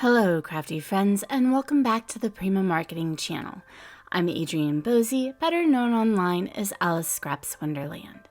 Hello, crafty friends, and welcome back to the Prima Marketing channel. I'm Adrienne Bosey, better known online as Alice Scraps Wonderland.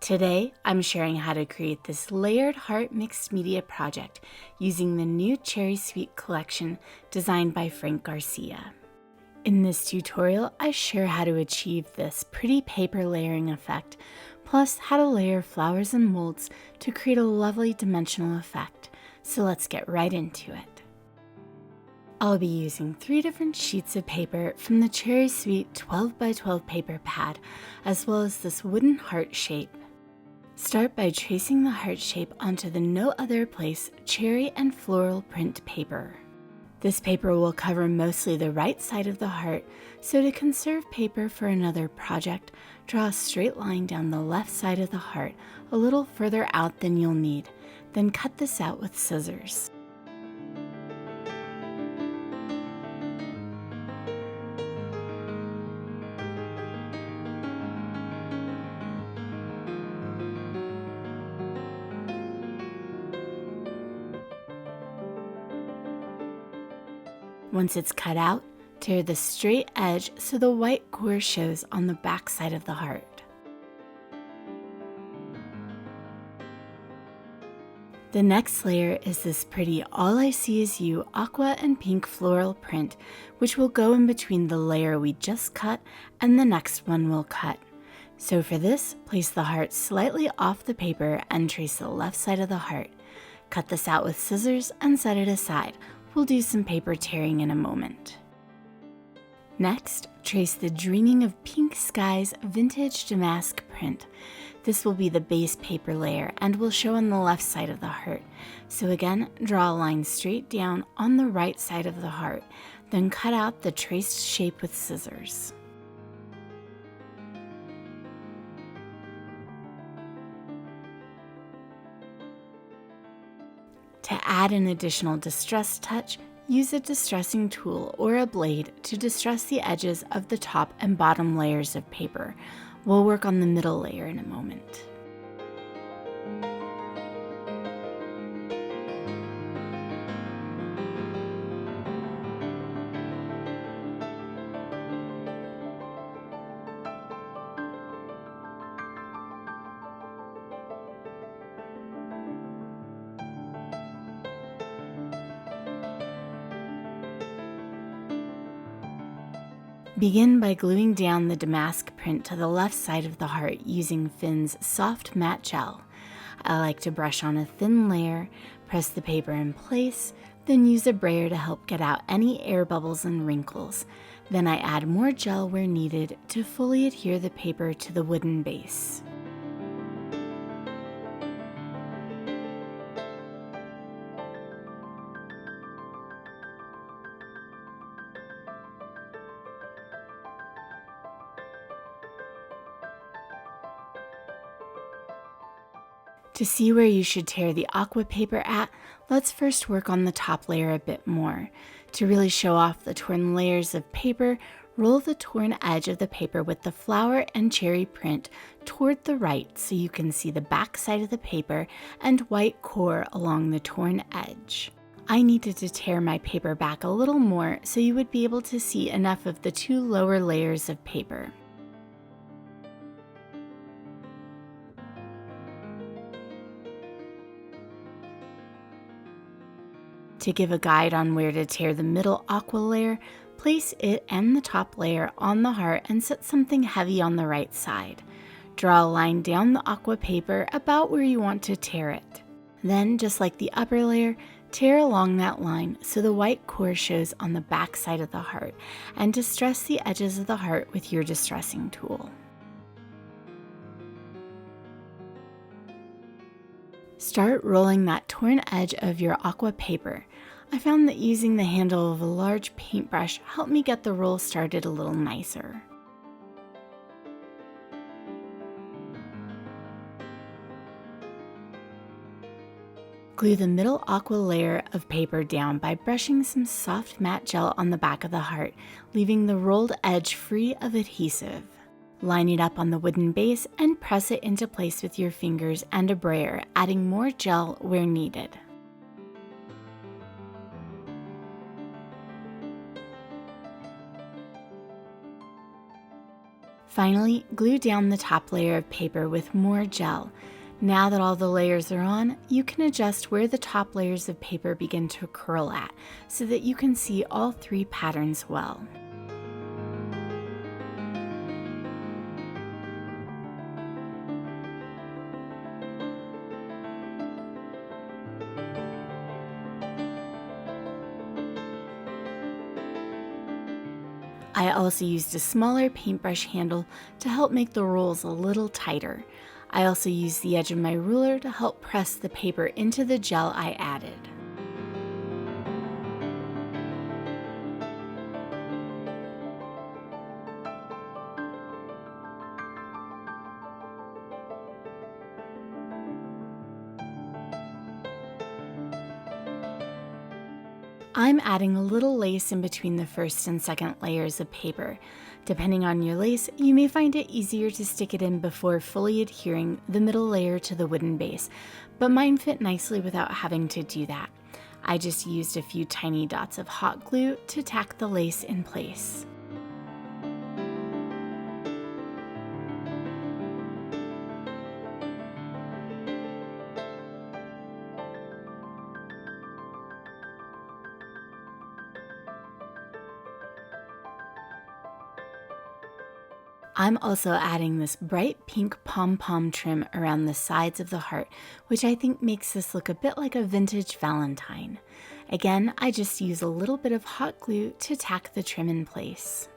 Today, I'm sharing how to create this layered heart mixed media project using the new Cherry Sweet collection designed by Frank Garcia. In this tutorial, I share how to achieve this pretty paper layering effect, plus how to layer flowers and molds to create a lovely dimensional effect. So let's get right into it. I'll be using 3 different sheets of paper from the Cherry Sweet 12x12 paper pad, as well as this wooden heart shape. Start by tracing the heart shape onto the No Other Place cherry and floral print paper. This paper will cover mostly the right side of the heart, so to conserve paper for another project, draw a straight line down the left side of the heart a little further out than you'll need, then cut this out with scissors. Once it's cut out, tear the straight edge so the white core shows on the back side of the heart. The next layer is this pretty All I See Is You aqua and pink floral print, which will go in between the layer we just cut and the next one we'll cut. So for this, place the heart slightly off the paper and trace the left side of the heart. Cut this out with scissors and set it aside. We'll do some paper tearing in a moment. Next, trace the Dreaming of Pink Skies vintage damask print. This will be the base paper layer and will show on the left side of the heart. So again, draw a line straight down on the right side of the heart, then cut out the traced shape with scissors. To add an additional distress touch, use a distressing tool or a blade to distress the edges of the top and bottom layers of paper. We'll work on the middle layer in a moment. Begin by gluing down the damask print to the left side of the heart using Finn's soft matte gel. I like to brush on a thin layer, press the paper in place, then use a brayer to help get out any air bubbles and wrinkles. Then I add more gel where needed to fully adhere the paper to the wooden base. To see where you should tear the aqua paper at, let's first work on the top layer a bit more. To really show off the torn layers of paper, roll the torn edge of the paper with the flower and cherry print toward the right so you can see the back side of the paper and white core along the torn edge. I needed to tear my paper back a little more so you would be able to see enough of the 2 lower layers of paper. To give a guide on where to tear the middle aqua layer, place it and the top layer on the heart and set something heavy on the right side. Draw a line down the aqua paper about where you want to tear it. Then, just like the upper layer, tear along that line so the white core shows on the back side of the heart, and distress the edges of the heart with your distressing tool. Start rolling that torn edge of your aqua paper. I found that using the handle of a large paintbrush helped me get the roll started a little nicer. Glue the middle aqua layer of paper down by brushing some soft matte gel on the back of the heart, leaving the rolled edge free of adhesive. Line it up on the wooden base and press it into place with your fingers and a brayer, adding more gel where needed. Finally, glue down the top layer of paper with more gel. Now that all the layers are on, you can adjust where the top layers of paper begin to curl at so that you can see all 3 patterns well. I also used a smaller paintbrush handle to help make the rolls a little tighter. I also used the edge of my ruler to help press the paper into the gel I added. I'm adding a little lace in between the first and second layers of paper. Depending on your lace, you may find it easier to stick it in before fully adhering the middle layer to the wooden base, but mine fit nicely without having to do that. I just used a few tiny dots of hot glue to tack the lace in place. I'm also adding this bright pink pom-pom trim around the sides of the heart, which I think makes this look a bit like a vintage Valentine. Again, I just use a little bit of hot glue to tack the trim in place.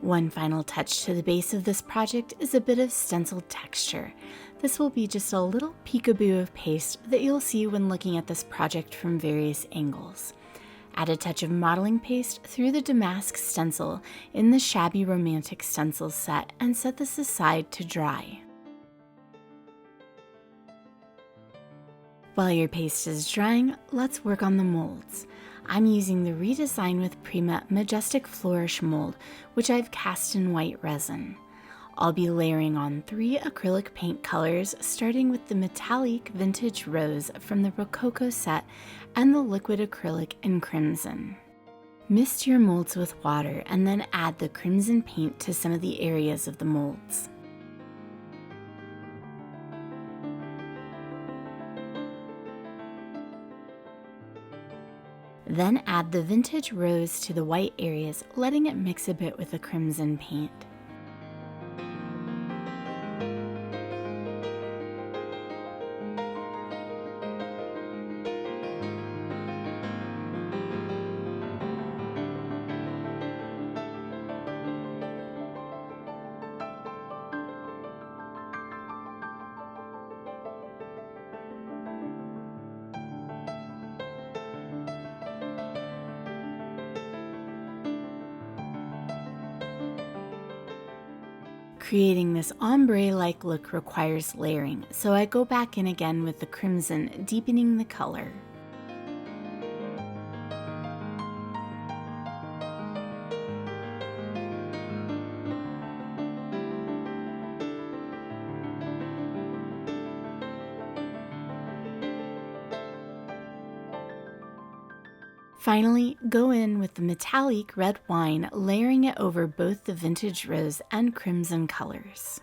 One final touch to the base of this project is a bit of stenciled texture. This will be just a little peekaboo of paste that you'll see when looking at this project from various angles. Add a touch of modeling paste through the damask stencil in the Shabby Romantic stencil set and set this aside to dry. While your paste is drying, let's work on the molds. I'm using the Redesign with Prima Majestic Flourish mold, which I've cast in white resin. I'll be layering on 3 acrylic paint colors, starting with the metallic vintage rose from the Rococo set and the liquid acrylic in crimson. Mist your molds with water and then add the crimson paint to some of the areas of the molds. Then add the vintage rose to the white areas, letting it mix a bit with the crimson paint. Creating this ombre-like look requires layering, so I go back in again with the crimson, deepening the color. Finally, go in with the metallic red wine, layering it over both the vintage rose and crimson colors.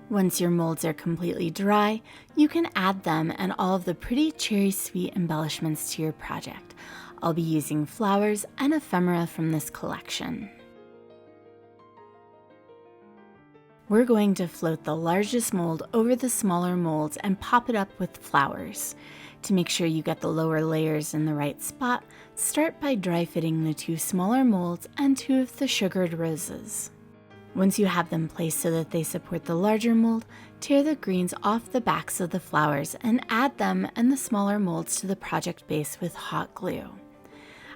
Once your molds are completely dry, you can add them and all of the pretty cherry sweet embellishments to your project. I'll be using flowers and ephemera from this collection. We're going to float the largest mold over the smaller molds and pop it up with flowers. To make sure you get the lower layers in the right spot, start by dry fitting the 2 smaller molds and 2 of the sugared roses. Once you have them placed so that they support the larger mold, tear the greens off the backs of the flowers and add them and the smaller molds to the project base with hot glue.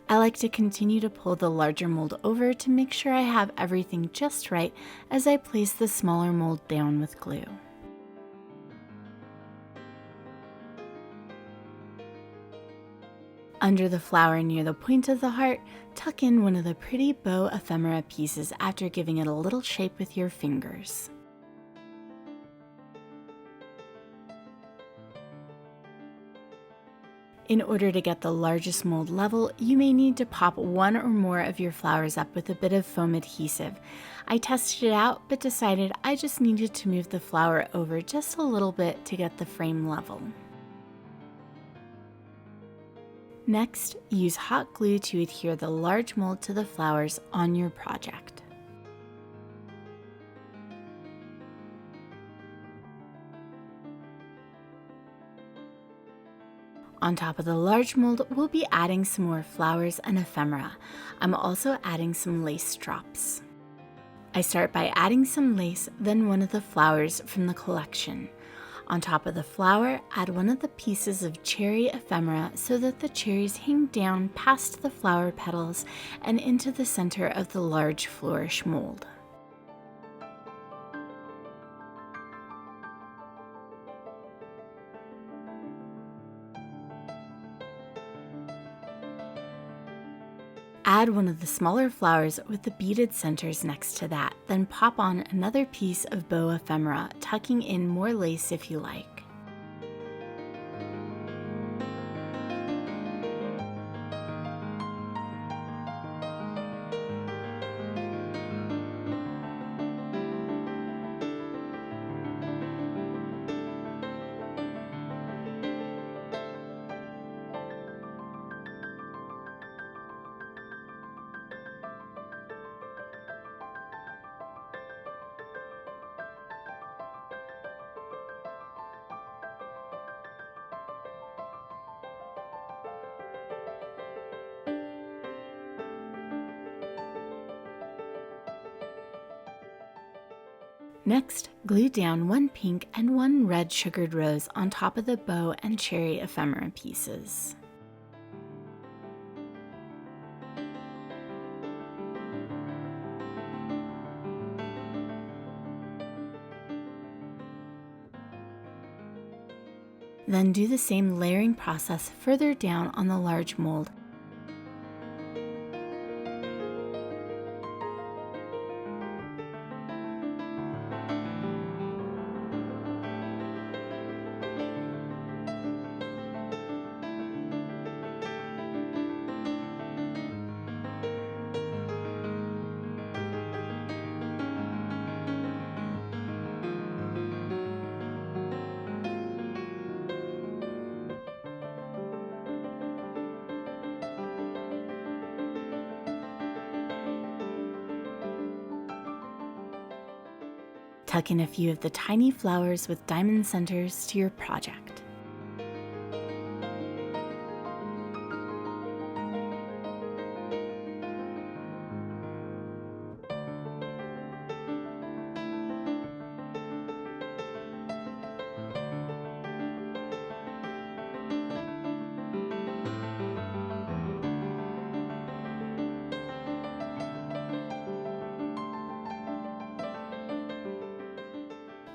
I like to continue to pull the larger mold over to make sure I have everything just right as I place the smaller mold down with glue. Under the flower near the point of the heart, tuck in one of the pretty bow ephemera pieces after giving it a little shape with your fingers. In order to get the largest mold level, you may need to pop 1 or more of your flowers up with a bit of foam adhesive. I tested it out but decided I just needed to move the flower over just a little bit to get the frame level. Next, use hot glue to adhere the large mold to the flowers on your project. On top of the large mold, we'll be adding some more flowers and ephemera. I'm also adding some lace drops. I start by adding some lace, then one of the flowers from the collection. On top of the flower, add one of the pieces of cherry ephemera so that the cherries hang down past the flower petals and into the center of the large flourish mold. Add one of the smaller flowers with the beaded centers next to that, then pop on another piece of bow ephemera, tucking in more lace if you like. Next, glue down 1 pink and 1 red sugared rose on top of the bow and cherry ephemera pieces. Then do the same layering process further down on the large mold. Tuck in a few of the tiny flowers with diamond centers to your project.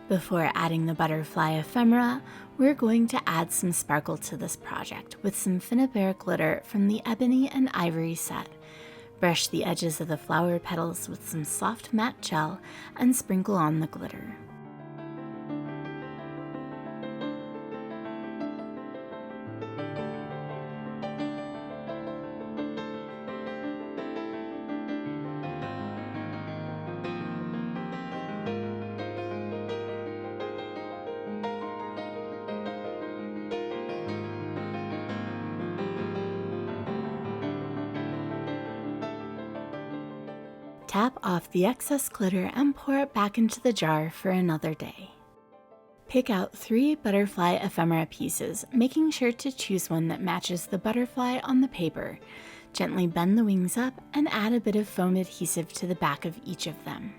Before adding the butterfly ephemera, we're going to add some sparkle to this project with some Ephemera glitter from the Ebony and Ivory set. Brush the edges of the flower petals with some soft matte gel and sprinkle on the glitter. Tap off the excess glitter and pour it back into the jar for another day. Pick out 3 butterfly ephemera pieces, making sure to choose one that matches the butterfly on the paper. Gently bend the wings up and add a bit of foam adhesive to the back of each of them.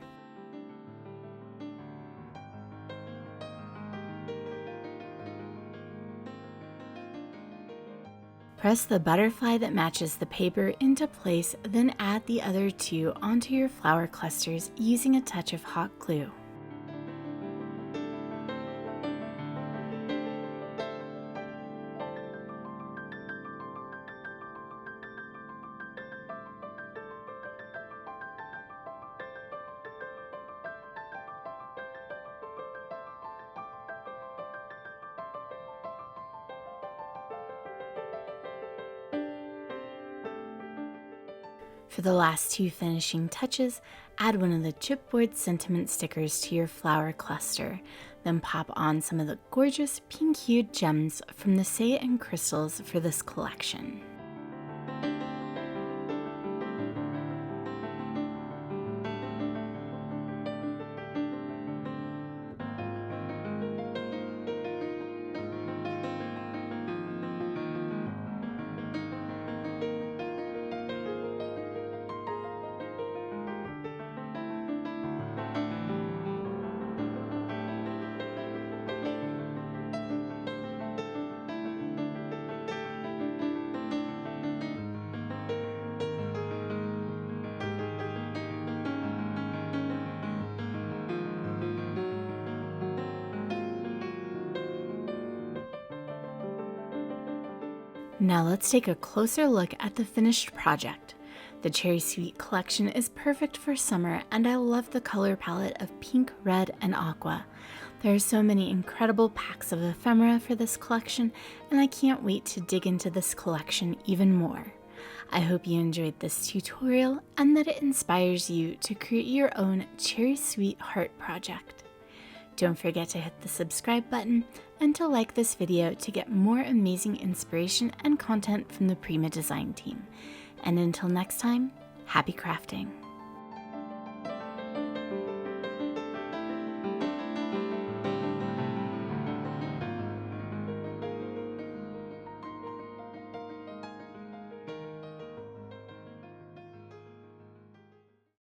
Press the butterfly that matches the paper into place, then add the other 2 onto your flower clusters using a touch of hot glue. For the last 2 finishing touches, add one of the Chipboard sentiment stickers to your flower cluster, then pop on some of the gorgeous pink-hued gems from the Say and crystals for this collection. Now let's take a closer look at the finished project. The Cherry Sweet collection is perfect for summer, and I love the color palette of pink, red, and aqua. There are so many incredible packs of ephemera for this collection, and I can't wait to dig into this collection even more. I hope you enjoyed this tutorial and that it inspires you to create your own Cherry Sweet heart project. Don't forget to hit the subscribe button and to like this video to get more amazing inspiration and content from the Prima Design team. And until next time, happy crafting!